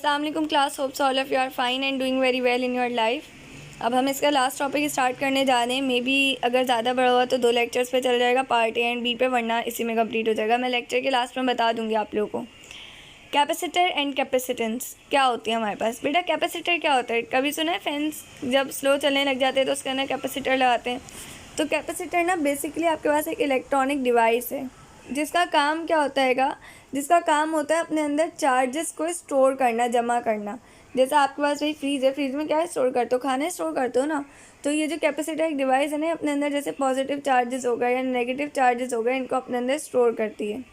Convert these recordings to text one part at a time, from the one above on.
अस्सलाम वालेकुम class, hopes all of you are fine and doing very well in your life. अब हम इसका लास्ट टॉपिक स्टार्ट करने जा रहे हैं। मे बी अगर ज़्यादा बड़ा हुआ तो 2 लेक्चर्स पे चल जाएगा, पार्ट ए एंड बी पे, वरना इसी में कंप्लीट हो जाएगा। मैं लेक्चर के लास्ट में बता दूंगी आप लोगों को। कैपेसिटर एंड कैपेसिटेंस क्या होती है हमारे पास। बेटा कैपेसिटर क्या होता है, कभी सुना है फैंस जब स्लो चलने लग जाते हैं तो उसके अंदर कैपेसिटर लगाते हैं। तो कैपेसिटर ना बेसिकली आपके पास एक इलेक्ट्रॉनिक डिवाइस है जिसका काम क्या होता है जिसका काम होता है अपने अंदर चार्जेस को स्टोर करना, जमा करना। जैसे आपके पास वही फ्रीज है, फ्रीज में क्या है स्टोर करते हो, खाना स्टोर करते हो ना। तो ये जो कैपेसिटर एक डिवाइस है ना, अपने अंदर जैसे पॉजिटिव चार्जेस हो गए या नेगेटिव चार्जेस हो गए, इनको अपने अंदर स्टोर करती है।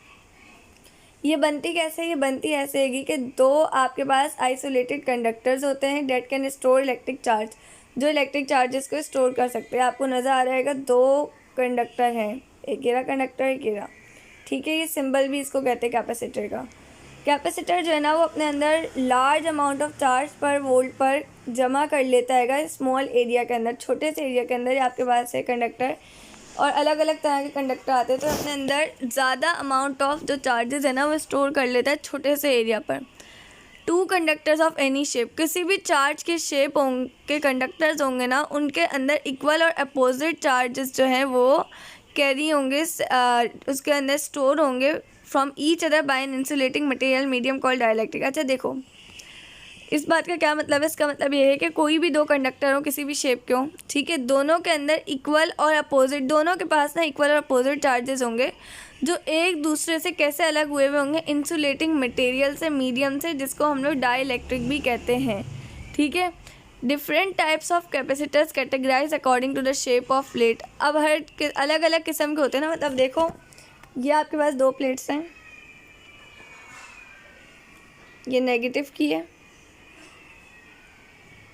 ये बनती कैसे, ये बनती ऐसे है कि दो आपके पास आइसोलेटेड कंडक्टर्स होते हैं date can store electric charge, जो इलेक्ट्रिक चार्जेस को स्टोर कर सकते हैं। आपको नज़र आ रहेगा 2 कंडक्टर हैं, एक येरा कंडक्टर, एक येरा, ठीक है। ये सिंबल भी इसको कहते हैं कैपेसिटर का। कैपेसिटर जो है ना वो अपने अंदर लार्ज अमाउंट ऑफ चार्ज पर वोल्ट पर जमा कर लेता है स्मॉल एरिया के अंदर, छोटे से एरिया के अंदर। आपके पास है कंडक्टर और अलग अलग तरह के कंडक्टर आते हैं, तो अपने अंदर ज़्यादा अमाउंट ऑफ जो चार्जेस है ना वो स्टोर कर लेता है छोटे से एरिया पर। 2 कंडक्टर्स ऑफ एनी शेप, किसी भी चार्ज के शेप के कंडक्टर्स होंगे ना, उनके अंदर इक्वल और अपोजिट चार्जेस जो हैं वो कैरी होंगे, उसके अंदर स्टोर होंगे from each other by an insulating material medium called dielectric. अच्छा देखो इस बात का क्या मतलब है, इसका मतलब ये है कि कोई भी 2 कंडक्टर हो किसी भी शेप के हो, ठीक है, दोनों के अंदर इक्वल और अपोजिट, दोनों के पास ना इक्वल और अपोजिट चार्जेस होंगे जो एक दूसरे से कैसे अलग हुए होंगे, इंसुलेटिंग मटेरियल से, मीडियम से, जिसको हम लोग डाइलेक्ट्रिक भी कहते हैं, ठीक है। Different types of capacitors categorise according to the shape of plate. अब हर अलग अलग किस्म के होते हैं ना, मतलब देखो ये आपके पास 2 प्लेट्स हैं, ये नेगेटिव की है,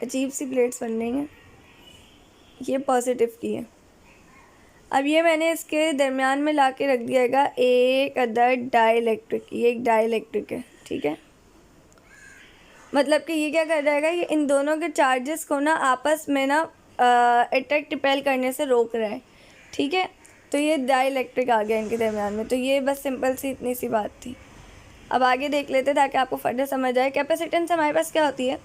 अजीब सी प्लेट्स बन रही हैं, ये पॉजिटिव की है। अब ये मैंने इसके दरमियान में ला के रख दिया है एक अदर डाइलेक्ट्रिक, ये एक डाइलेक्ट्रिक है, ठीक है। मतलब कि ये क्या कर रहा है, ये इन दोनों के चार्जेस को ना आपस में ना अट्रैक्ट रिपेल करने से रोक रहा है, ठीक है। तो ये डाइलेक्ट्रिक आ गया इनके दरमियान में। तो ये बस सिंपल सी इतनी सी बात थी। अब आगे देख लेते ताकि आपको फर्दर समझ आए। कैपेसिटेंस हमारे पास क्या होती है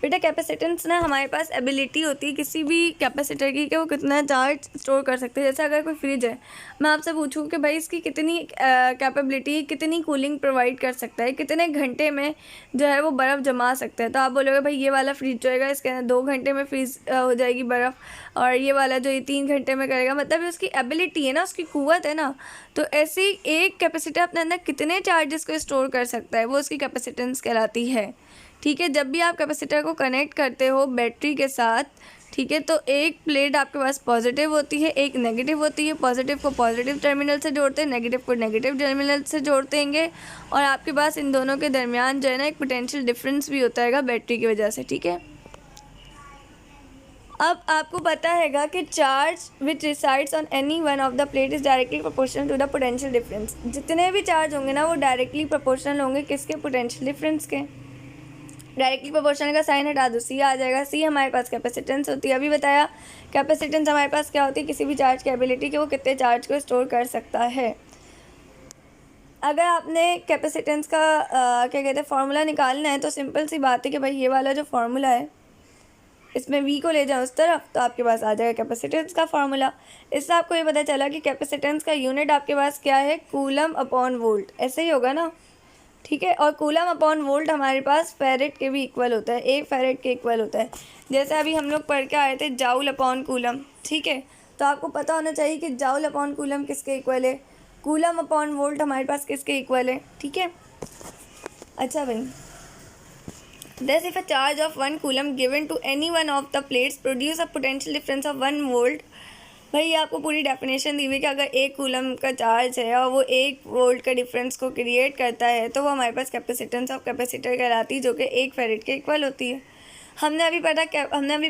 बेटा, कैपेसिटेंस ना हमारे पास एबिलिटी होती है किसी भी कैपेसिटर की कि वो कितना चार्ज स्टोर कर सकते हैं। जैसे अगर कोई फ्रिज है, मैं आपसे पूछूं कि भाई इसकी कितनी कैपेबिलिटी, कितनी कूलिंग प्रोवाइड कर सकता है, कितने घंटे में जो है वो बर्फ़ जमा सकता है, तो आप बोलोगे भाई ये वाला फ्रिज जो है इसके अंदर 2 घंटे में फ्रीज हो जाएगी बर्फ़, और ये वाला जो ये 3 घंटे में करेगा। मतलब उसकी एबिलिटी है ना, उसकी क़ुव्वत है ना। तो ऐसे एक कैपेसिटर अपने अंदर कितने चार्जेस को स्टोर कर सकता है, वो उसकी कैपेसिटेंस कहलाती है, ठीक है। जब भी आप कैपेसिटर को कनेक्ट करते हो बैटरी के साथ, ठीक है, तो एक प्लेट आपके पास पॉजिटिव होती है, एक नेगेटिव होती है। पॉजिटिव को पॉजिटिव टर्मिनल से जोड़ते हैं, नेगेटिव को नेगेटिव टर्मिनल से जोड़ते हैं, और आपके पास इन दोनों के दरमियान जो है ना एक पोटेंशियल डिफरेंस भी होता है बैटरी की वजह से, ठीक है। अब आपको पता है कि charge which resides on any one of the plate is directly proportional to the potential difference. जितने भी चार्ज होंगे ना वो डायरेक्टली प्रोपोर्शनल होंगे किसके, पोटेंशियल डिफरेंस के। डायरेक्टली प्रोपोर्शनल का साइन हटा दो, सी आ जाएगा। सी हमारे पास कैपेसिटेंस होती है, अभी बताया। कैपेसिटेंस हमारे पास क्या होती है, किसी भी चार्ज की एबिलिटी कि वो कितने चार्ज को स्टोर कर सकता है। अगर आपने कैपेसिटेंस का क्या कहते हैं फार्मूला निकालना है, तो सिंपल सी बात है कि भाई ये वाला जो फार्मूला है इसमें वी को ले जाओ उस तरफ, तो आपके पास आ जाएगा कैपेसिटेंस का फार्मूला। इससे आपको ये पता चला कि कैपेसिटेंस का यूनिट आपके पास क्या है, कूलम अपॉन वोल्ट, ऐसे ही होगा ना, ठीक है। और कूलम अपॉन वोल्ट हमारे पास फेरेट के भी इक्वल होता है, 1 फेरेट के इक्वल होता है। जैसे अभी हम लोग पढ़ के आए थे जाउल अपॉन कूलम, ठीक है। तो आपको पता होना चाहिए कि जाउल अपॉन कूलम किसके इक्वल है, कूलम अपॉन वोल्ट हमारे पास किसके इक्वल है, ठीक है। अच्छा भाई, Thus, if a charge of 1 coulomb given to any one of the plates produce a potential difference of 1 volt, भाई आपको पूरी डेफिनेशन दी हुई कि अगर 1 कूलम का चार्ज है और वो 1 वोल्ट का डिफरेंस को क्रिएट करता है, तो वो हमारे पास कैपेसिटेंस ऑफ कैपेसिटर कहलाती है, जो कि 1 फेरेट के इक्वल होती है। हमने अभी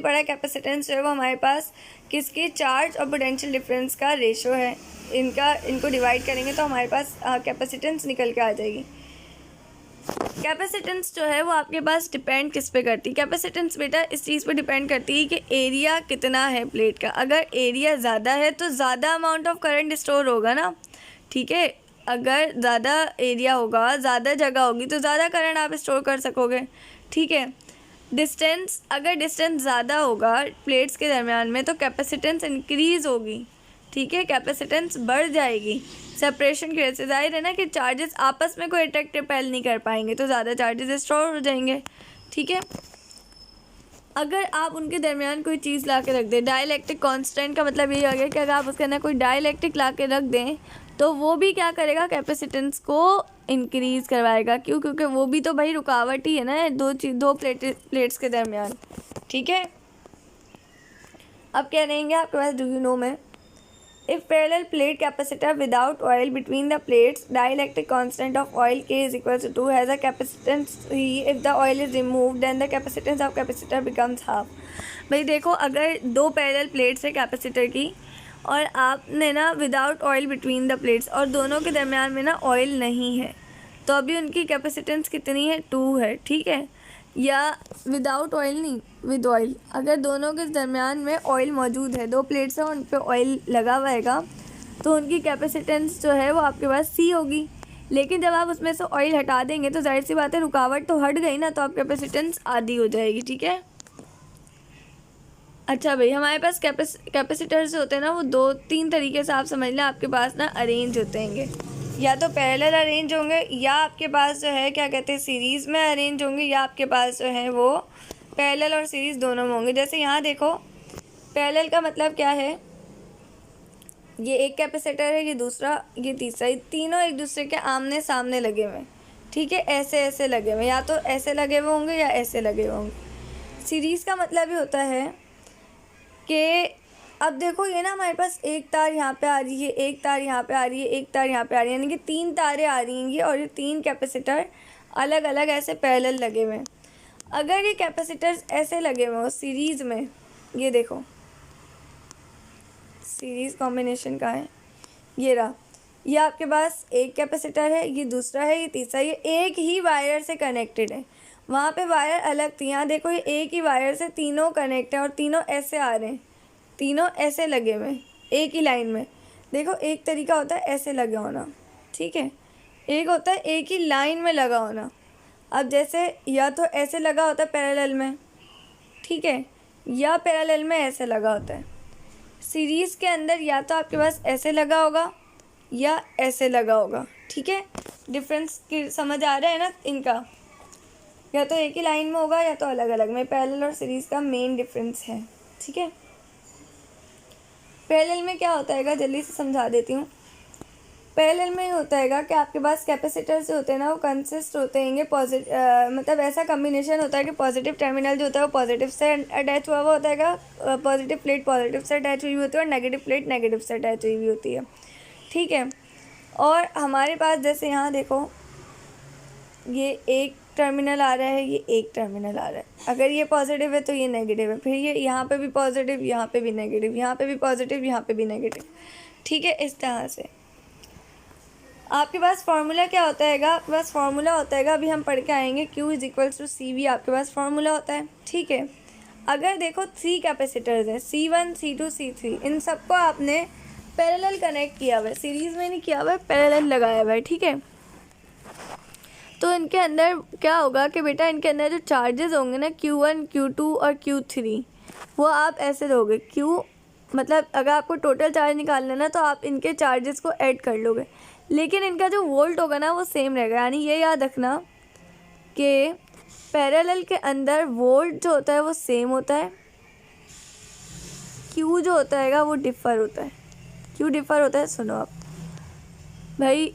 पढ़ा कैपेसिटेंस जो है वो हमारे पास किसके, चार्ज और पोटेंशियल डिफरेंस का रेशो है। इनको डिवाइड करेंगे तो हमारे पास कैपेसिटेंस निकल के आ जाएगी। कैपेसिटेंस जो है वो आपके पास डिपेंड किस पे करती है। कैपेसिटेंस बेटा इस चीज़ पे डिपेंड करती है कि एरिया कितना है प्लेट का। अगर एरिया ज़्यादा है तो ज़्यादा अमाउंट ऑफ करंट स्टोर होगा ना, ठीक है। अगर ज़्यादा एरिया होगा, ज़्यादा जगह होगी, तो ज़्यादा करंट आप स्टोर कर सकोगे, ठीक है। डिस्टेंस, अगर डिस्टेंस ज़्यादा होगा प्लेट्स के दरमियान में तो कैपेसिटेंस इंक्रीज़ होगी, ठीक है, कैपेसिटेंस बढ़ जाएगी सेपरेशन की वजह से। जाहिर है ना कि चार्जेस आपस में कोई अट्रैक्ट रिपेल नहीं कर पाएंगे तो ज़्यादा चार्जेस स्टोर हो जाएंगे, ठीक है। अगर आप उनके दरमियान कोई चीज़ ला के रख दें, डाइलेक्ट्रिक कांस्टेंट का मतलब ये आ गया कि अगर आप उसके अंदर कोई डाइलेक्ट्रिक ला के रख दें तो वो भी क्या करेगा, कैपेसिटेंस को इंक्रीज़ करवाएगा। क्यों? क्योंकि वो भी तो भाई रुकावट ही है ना दो प्लेट्स के दरमियान, ठीक है। अब क्या रहेंगे आपके पास, डू यू नो में, if parallel plate capacitor without oil between the plates, dielectric constant of oil K is equal to 2 has a capacitance C. If the oil is removed then the capacitance of capacitor becomes half. भाई देखो, अगर दो parallel plates है capacitor की और आपने ना without oil between the plates और दोनों के दरमियान में ना ऑयल नहीं है तो अभी उनकी कैपेसिटेंस कितनी है, 2 है, ठीक है। या विदाउट ऑयल नहीं, विद ऑयल, अगर दोनों के दरमियान में ऑयल मौजूद है, दो प्लेट्स हैं उन पे ऑयल लगा हुआ है तो उनकी कैपेसिटेंस जो है वो आपके पास सी होगी। लेकिन जब आप उसमें से ऑयल हटा देंगे तो जाहिर सी बात है रुकावट तो हट गई ना, तो आप कैपेसिटेंस आधी हो जाएगी, ठीक है। अच्छा भाई, हमारे पास कैपेसिटर्स होते हैं ना वो 2-3 तरीके से आप समझ लें आपके पास ना अरेंज होते हैं, या तो पैरेलल अरेंज होंगे या आपके पास जो है क्या कहते हैं सीरीज़ में अरेंज होंगे, या आपके पास जो है वो पैरेलल और सीरीज़ दोनों में होंगे। जैसे यहाँ देखो, पैरेलल का मतलब क्या है, ये एक कैपेसिटर है, ये दूसरा, ये तीसरा, ये तीनों एक दूसरे के आमने सामने लगे हुए, ठीक है, ऐसे ऐसे लगे हुए, या तो ऐसे लगे हुए होंगे या ऐसे लगे हुए होंगे। सीरीज़ का मतलब ये होता है कि अब देखो ये ना हमारे पास एक तार यहाँ पे आ रही है, एक तार यहाँ पे आ रही है, एक तार यहाँ पे आ रही है, यानी कि 3 तारें आ रही हैं और ये 3 कैपेसिटर अलग अलग ऐसे पैरेलल लगे हुए हैं। अगर ये कैपेसिटर्स ऐसे लगे हुए हो सीरीज़ में, ये देखो सीरीज़ कॉम्बिनेशन का है, ये रहा, ये आपके पास एक कैपेसिटर है, ये दूसरा है, ये तीसरा, ये एक ही वायर से कनेक्टेड है। वहाँ पे वायर अलग थी, यहाँ देखो ये एक ही वायर से तीनों कनेक्ट हैं और तीनों ऐसे आ रहे हैं, तीनों ऐसे लगे हुए एक ही लाइन में। देखो एक तरीका होता है ऐसे लगा होना, ठीक है, एक होता है एक ही लाइन में लगा होना। अब जैसे या तो ऐसे लगा होता है पैरेलल में, ठीक है, या पैरेलल में ऐसे लगा होता है। सीरीज़ के अंदर या तो आपके पास ऐसे लगा होगा या ऐसे लगा होगा, ठीक है। डिफरेंस की समझ आ रहा है ना इनका, या तो एक ही लाइन में होगा या तो अलग अलग में। पैरेलल और सीरीज़ का मेन डिफरेंस है, ठीक है। पैरेलल में क्या होता है, जल्दी से समझा देती हूँ। पैरेलल में होता है कि आपके पास कैपेसिटर जो होते हैं ना वो कंसिस्ट होते हैं मतलब ऐसा कम्बिनेशन होता है कि पॉजिटिव टर्मिनल जो होता है वो पॉजिटिव से अटैच हुआ होता है, पॉजिटिव प्लेट पॉजिटिव से अटैच हुई होती है और नेगेटिव प्लेट नेगेटिव से अटैच हुई होती है, ठीक है। और हमारे पास जैसे यहाँ देखो ये एक टर्मिनल आ रहा है, ये एक टर्मिनल आ रहा है, अगर ये पॉजिटिव है तो ये नेगेटिव है, फिर ये यहाँ पे भी पॉजिटिव, यहाँ पे भी नेगेटिव, यहाँ पे भी पॉजिटिव, यहाँ पे भी नेगेटिव, ठीक है। इस तरह से आपके पास फार्मूला क्या होता है, आपके पास फार्मूला होता है, अभी हम पढ़ के आएंगे, Q = CV आपके पास फार्मूला होता है, ठीक है। अगर देखो 3 कैपेसिटर्स हैं, C1 C2 C3, इन सबको आपने पैरेलल कनेक्ट किया हुआ है, सीरीज़ में नहीं किया हुआ है, पैरेलल लगाया हुआ है, ठीक है। तो इनके अंदर क्या होगा कि बेटा इनके अंदर जो चार्जेस होंगे ना Q1 Q2 और Q3 वो आप ऐसे दोगे। Q मतलब अगर आपको टोटल चार्ज निकालना है ना तो आप इनके चार्जेस को ऐड कर लोगे, लेकिन इनका जो वोल्ट होगा ना वो सेम रहेगा। यानी ये याद रखना कि पैरेलल के अंदर वोल्ट जो होता है वो सेम होता है, Q जो होता है वो डिफ़र होता है। क्यों डिफ़र होता है सुनो आप भाई,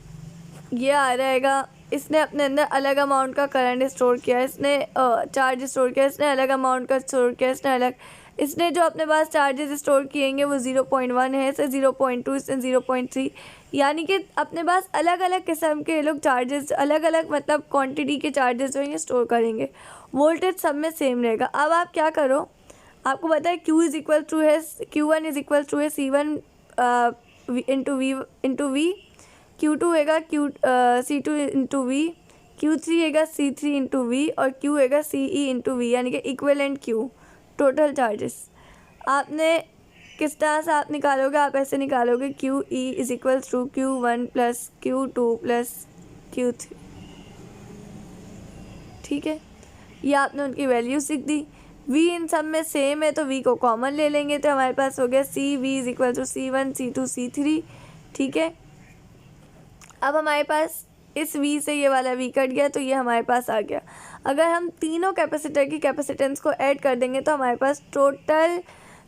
ये आ रहेगा, इसने अपने अंदर अलग अमाउंट का करंट स्टोर किया, इसने चार्ज स्टोर किया, इसने अलग अमाउंट का स्टोर किया, इसने जो अपने पास चार्जेस स्टोर किएंगे वो 0.1 है, इसे 0.2, इसने 0.3, यानी कि अपने पास अलग अलग किस्म के लोग चार्जेस, अलग अलग मतलब क्वांटिटी के चार्जेस जो हैं स्टोर करेंगे। वोल्टेज सब में सेम रहेगा। अब आप क्या करो, आपको पता है Q1 = C1 into V, Q2 होगा C2 इंटू V, Q3 होगा C3 इंटू V और Q होगा CE इंटू V, यानी कि इक्विवेलेंट Q, टोटल चार्जेस। आपने किस तरह से आप निकालोगे, आप ऐसे निकालोगे QE = Q1 + Q2 + Q3, ठीक है। ये आपने उनकी वैल्यूज लिख दी। v इन सब में सेम है तो v को कॉमन ले लेंगे, तो हमारे पास हो गया c v is equal to C1 C2 C3। ठीक है, अब हमारे पास इस v से ये वाला v कट गया तो ये हमारे पास आ गया। अगर हम तीनों कैपेसिटर की कैपेसिटेंस को ऐड कर देंगे तो हमारे पास टोटल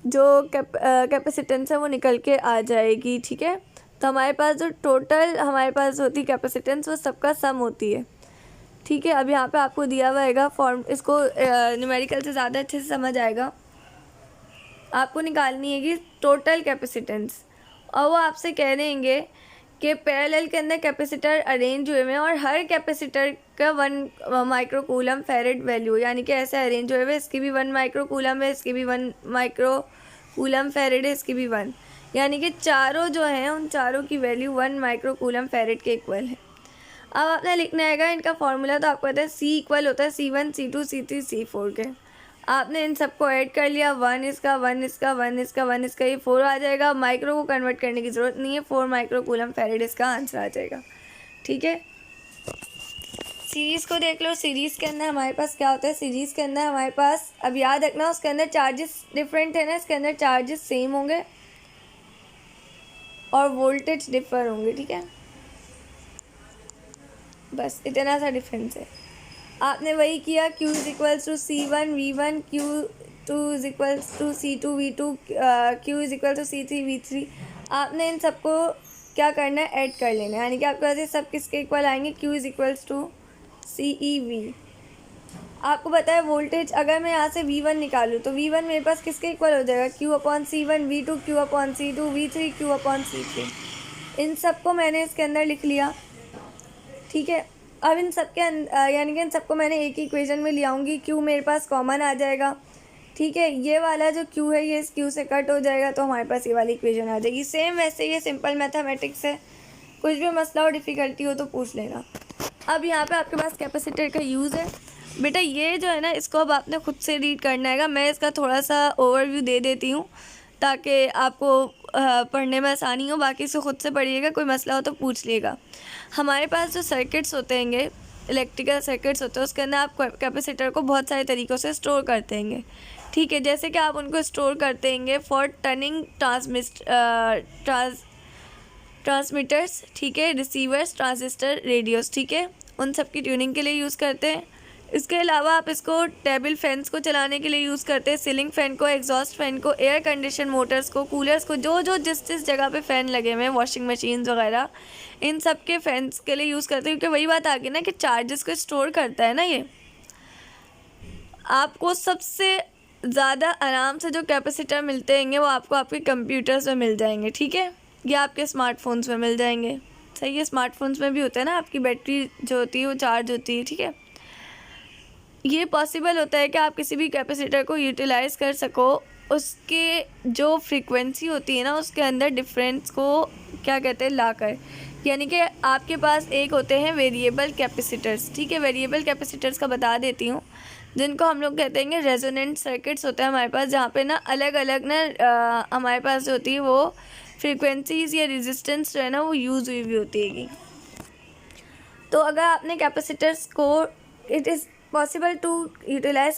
जो कैपेसिटेंस है वो निकल के आ जाएगी। ठीक है, तो हमारे पास जो टोटल हमारे पास होती कैपेसिटेंस वो सबका सम होती है। ठीक है, अब यहाँ पे आपको दिया हुआ है फॉर्म, इसको न्यूमेरिकल से ज़्यादा अच्छे से समझ आएगा। आपको निकालनी है कि टोटल कैपेसिटेंस, और वो आपसे कह देंगे कि पैरेलल के अंदर कैपेसिटर अरेंज हुए हैं और हर कैपेसिटर का 1 माइक्रोकूलम फेरेड वैल्यू, यानी कि ऐसे अरेंज हुए हुए, इसकी भी 1 माइक्रोकूलम है, इसकी भी 1 माइक्रोकूलम फेरेड है, इसकी भी 1, यानी कि चारों जो हैं उन चारों की वैल्यू 1 माइक्रोकूलम फेरेड के इक्वल है। अब आपने लिखना है इनका फॉर्मूला, तो आपको पता है C इक्वल होता है C1 C2 C3 C4 के। आपने इन सबको ऐड कर लिया, 1 इसका 1 इसका 1 इसका 1 इसका, ये 4 आ जाएगा। माइक्रो को कन्वर्ट करने की ज़रूरत नहीं है, 4 माइक्रोकूलम फेरेड इसका आंसर आ जाएगा। ठीक है, सीरीज़ को देख लो। सीरीज़ के अंदर हमारे पास क्या होता है, सीरीज़ के अंदर हमारे पास, अब याद रखना उसके अंदर चार्जेस डिफरेंट है ना, इसके अंदर चार्जेस सेम होंगे और वोल्टेज डिफर होंगे। ठीक है, बस इतना सा डिफरेंस है। आपने वही किया, Q is equals to C1 V1, Q2 is equals to C2 V2, Q is equal to C3 V3। आपने इन सबको क्या करना है, ऐड कर लेना है, यानी कि आपके पास ये सब किसके इक्वल आएंगे, Q is equals to CEV। आपको पता है वोल्टेज, अगर मैं यहाँ से V1 निकालूँ तो V1 मेरे पास किसके इक्वल हो जाएगा, Q upon C1, V2 Q upon C2, V3 Q upon C3। इन सबको मैंने इसके अंदर लिख लिया। ठीक है, अब इन सब के यानी कि इन सबको मैंने एक ही इक्वेशन में ले आऊँगी, Q मेरे पास कॉमन आ जाएगा। ठीक है, ये वाला जो Q है ये इस Q से कट हो जाएगा तो हमारे पास ये वाली इक्वेशन आ जाएगी। सेम वैसे ये सिंपल मैथमेटिक्स है, कुछ भी मसला और डिफ़िकल्टी हो तो पूछ लेना। अब यहाँ पे आपके पास कैपेसिटर का यूज़ है बेटा, ये जो है ना इसको अब आपने खुद से रीड करना है। मैं इसका थोड़ा सा ओवरव्यू दे देती हूँ ताकि आपको पढ़ने में आसानी हो, बाकी इसको खुद से पढ़िएगा, कोई मसला हो तो पूछ लिएगा। हमारे पास जो सर्किट्स होते हैं, इलेक्ट्रिकल सर्किट्स होते हैं, उसके अंदर आप कैपेसिटर को बहुत सारे तरीक़ों से स्टोर करते हैं। ठीक है, जैसे कि आप उनको स्टोर करते हैं फॉर टर्निंग ट्रांसमीटर्स, ठीक है, रिसीवर्स, ट्रांजिस्टर, रेडियोस, ठीक है, उन सब की ट्यूनिंग के लिए यूज़ करते हैं। इसके अलावा आप इसको टेबल फैंस को चलाने के लिए यूज़ करते हैं, सीलिंग फ़ैन को, एग्जॉस्ट फ़ैन को, एयर कंडीशन मोटर्स को, कूलर्स को, जो जिस जगह पे फ़ैन लगे हुए हैं, वॉशिंग मशीन्स वगैरह, इन सब के फैंस के लिए यूज़ करते हैं। क्योंकि वही बात आ गई ना कि चार्जेस को स्टोर करता है ना ये। आपको सबसे ज़्यादा आराम से जो कैपेसिटर मिलते हैं वो आपको आपके कंप्यूटर्स में मिल जाएंगे। ठीक है, या आपके स्मार्टफोन्स में मिल जाएंगे। सही है, स्मार्टफोन्स में भी होता है ना, आपकी बैटरी जो होती है वो चार्ज होती है। ठीक है, ये पॉसिबल होता है कि आप किसी भी कैपेसिटर को यूटिलाइज़ कर सको, उसके जो फ्रीक्वेंसी होती है ना उसके अंदर डिफरेंस को क्या कहते हैं, लाकर। यानी कि आपके पास एक होते हैं वेरिएबल कैपेसिटर्स। ठीक है, वेरिएबल कैपेसिटर्स का बता देती हूँ, जिनको हम लोग कहते हैं रेजोनेंट सर्किट्स होते हैं हमारे पास, जहाँ पे ना अलग अलग ना हमारे पास जो होती है वो फ्रीक्वेंसीज़ या रेजिस्टेंस जो है ना वो यूज़ हुई हुई होती है। तो अगर आपने कैपेसिटर्स को, it is possible to utilise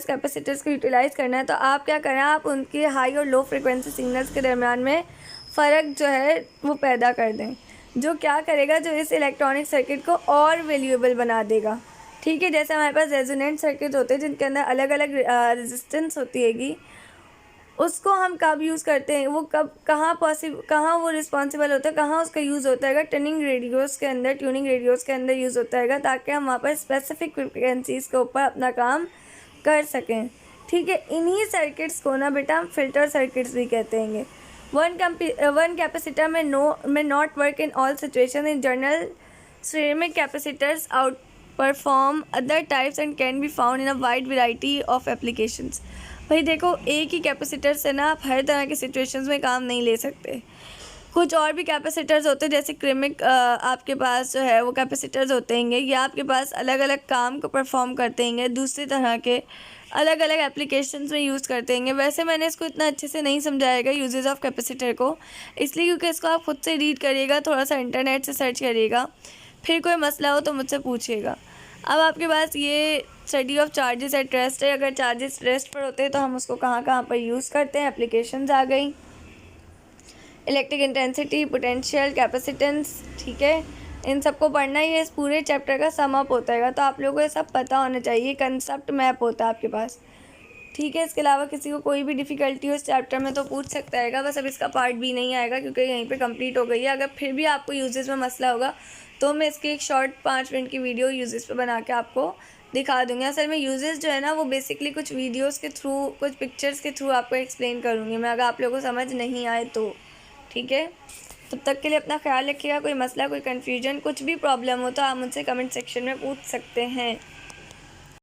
capacitors को यूटिलाइज़ करना है, तो आप क्या करें, आप उनके हाई और लो फ्रिक्वेंसी सिग्नल्स के दरमियान में फ़र्क जो है वो पैदा कर दें, जो क्या करेगा, जो इस इलेक्ट्रॉनिक सर्किट को और वैल्यूएबल बना देगा। ठीक है, जैसे हमारे पास रेजोनेंट सर्किट होते हैं जिनके अंदर अलग अलग रेजिस्टेंस होती हैगी, उसको हम कब यूज़ करते हैं, वो कब कहाँ वो रिस्पॉन्सिबल होता है, कहाँ उसका यूज़ होता है, ट्यूनिंग रेडियोस के अंदर यूज़ होता है, ताकि हम वहाँ पर स्पेसिफिक फ्रिक्वेंसीज़ के ऊपर अपना काम कर सकें। ठीक है, इन्हीं सर्किट्स को ना बेटा हम फिल्टर सर्किट्स भी कहते हैं। वन कैपेसिटर में not work in all situation. In general ceramic capacitors out perform other types and can be found in a wide variety of applications. भाई देखो, एक ही कैपेसिटर से ना आप हर तरह के सिचुएशंस में काम नहीं ले सकते। कुछ और भी कैपेसिटर्स होते हैं, जैसे क्रिमिक आपके पास जो है वो कैपेसिटर्स होते हैं, ये आपके पास अलग अलग काम को परफॉर्म करते हैं, दूसरी तरह के अलग अलग एप्लीकेशंस में यूज़ करते हैं। वैसे मैंने इसको इतना अच्छे से नहीं समझाएगा यूजेस ऑफ कैपेसिटर को, इसलिए क्योंकि इसको आप खुद से रीड करिएगा, थोड़ा सा इंटरनेट से सर्च करिएगा, फिर कोई मसला हो तो मुझसे पूछिएगा। अब आपके पास ये study of charges at rest है। अगर चार्जेस रेस्ट पर होते हैं तो हम उसको कहाँ कहाँ पर यूज़ करते हैं, एप्लीकेशंस आ गई, इलेक्ट्रिक इंटेंसिटी, पोटेंशियल, कैपेसिटेंस, ठीक है। इन सबको पढ़ना ही इस पूरे चैप्टर का सम अप होता है, तो आप लोगों को ये सब पता होना चाहिए। कंसेप्ट मैप होता है आपके पास, ठीक है। इसके अलावा किसी को कोई भी डिफ़िकल्टी हो इस चैप्टर में तो पूछ सकता है। बस अब इसका पार्ट भी नहीं आएगा क्योंकि यहीं पे कंप्लीट हो गई है। अगर फिर भी आपको यूजेस में मसला होगा तो मैं इसकी एक शॉर्ट 5 मिनट की वीडियो यूजेस पे बना के आपको दिखा दूँगी। असल में यूजेस जो है ना वो बेसिकली कुछ वीडियोस के थ्रू, कुछ पिक्चर्स के थ्रू आपको एक्सप्लेन करूँगी मैं, अगर आप लोगों को समझ नहीं आए तो, ठीक है। तब तक के लिए अपना ख्याल रखिएगा। कोई मसला, कोई कन्फ्यूजन, कुछ भी प्रॉब्लम हो तो आप मुझसे कमेंट सेक्शन में पूछ सकते हैं।